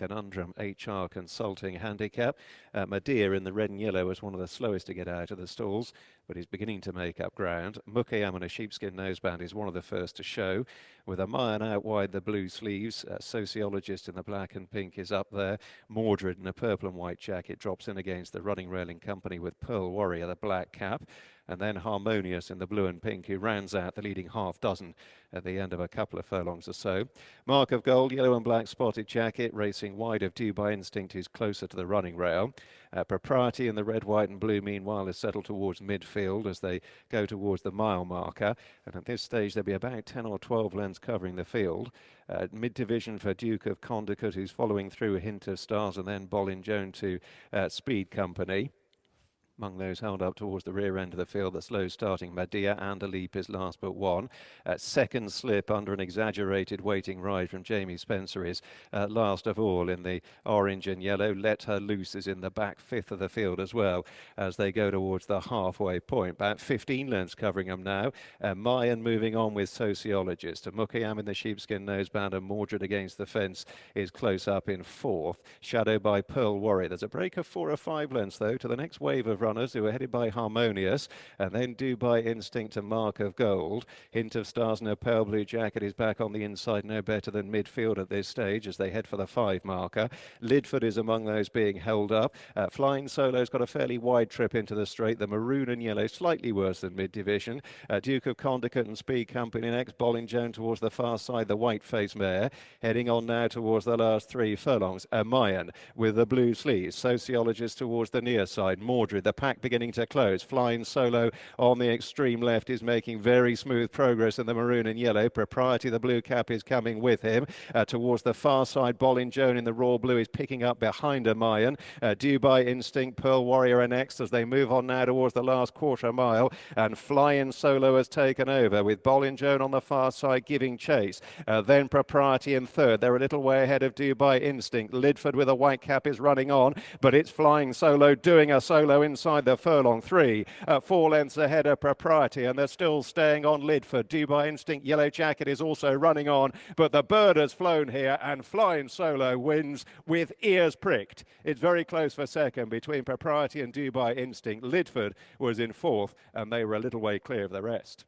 Conundrum HR Consulting handicap. Medea in the red and yellow was one of the slowest to get out of the stalls, but he's beginning to make up ground. Mukayam in a sheepskin noseband is one of the first to show, with a Mayan out wide the blue sleeves. Sociologist in the black and pink is up there. Mordred in a purple and white jacket drops in against the running railing company with Pearl Warrior, the black cap. And then Harmonious in the blue and pink, who rounds out the leading half dozen at the end of a couple of furlongs or so. Mark of Gold, yellow and black spotted jacket, racing wide of Due by Instinct, who's closer to the running rail. Propriety in the red, white and blue, meanwhile, is settled towards midfield as they go towards the mile marker. And at this stage, there'll be about 10 or 12 lengths covering the field. Mid-division for Duke of Condicut, who's following through a Hint of Stars, and then Bolin Joan to Speed Company. Among those held up towards the rear end of the field, the slow starting Medea and a leap is last but one. Second slip under an exaggerated waiting ride from Jamie Spencer is last of all in the orange and yellow. Let Her Loose is in the back fifth of the field as well as they go towards the halfway point. About 15 lengths covering them now. Mayan moving on with Sociologist. Mukayam in the sheepskin noseband and Mordred against the fence is close up in fourth, shadowed by Pearl Warrior. There's a break of 4 or 5 lengths though to the next wave of runners who are headed by Harmonious, and then Due by Instinct and Mark of Gold. Hint of Stars in a pale blue jacket is back on the inside, no better than midfield at this stage as they head for the 5 marker. Lidford is among those being held up. Flying Solo's got a fairly wide trip into the straight. The maroon and yellow slightly worse than mid-division. Duke of Condicut and Speed Company next. Bolin Joan towards the far side, the white-faced mare. Heading on now towards the last 3 furlongs. Mayan with the blue sleeves. Sociologist towards the near side. Mordred, the pack beginning to close. Flying Solo on the extreme left is making very smooth progress in the maroon and yellow. Propriety, the blue cap, is coming with him. Towards the far side, Bolin Joan in the raw blue is picking up behind a Mayan. Due by Instinct, Pearl Warrior are next as they move on now towards the last quarter mile. And Flying Solo has taken over with Bolin Joan on the far side giving chase. Then Propriety in third. They're a little way ahead of Due by Instinct. Lidford with a white cap is running on, but it's Flying Solo doing a solo inside the furlong. 3, 4 lengths ahead of Propriety, and they're still staying on Lidford. Due by Instinct, yellow jacket is also running on, but the bird has flown here and Flying Solo wins with ears pricked. It's very close for second between Propriety and Due by Instinct. Lidford was in fourth and they were a little way clear of the rest.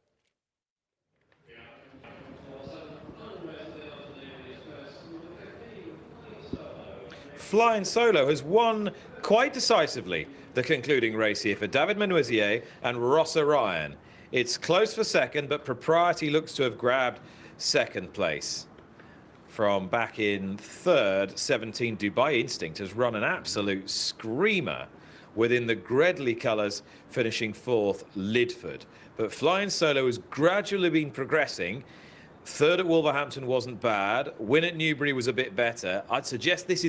Flyin Solo has won quite decisively the concluding race here for David Menuisier and Ross Orion. It's close for second, but Propriety looks to have grabbed second place. From back in third, 17 Due by Instinct has run an absolute screamer within the Gredley colours, finishing fourth, Lidford. But Flyin Solo has gradually been progressing. Third at Wolverhampton wasn't bad. Win at Newbury was a bit better. I'd suggest this is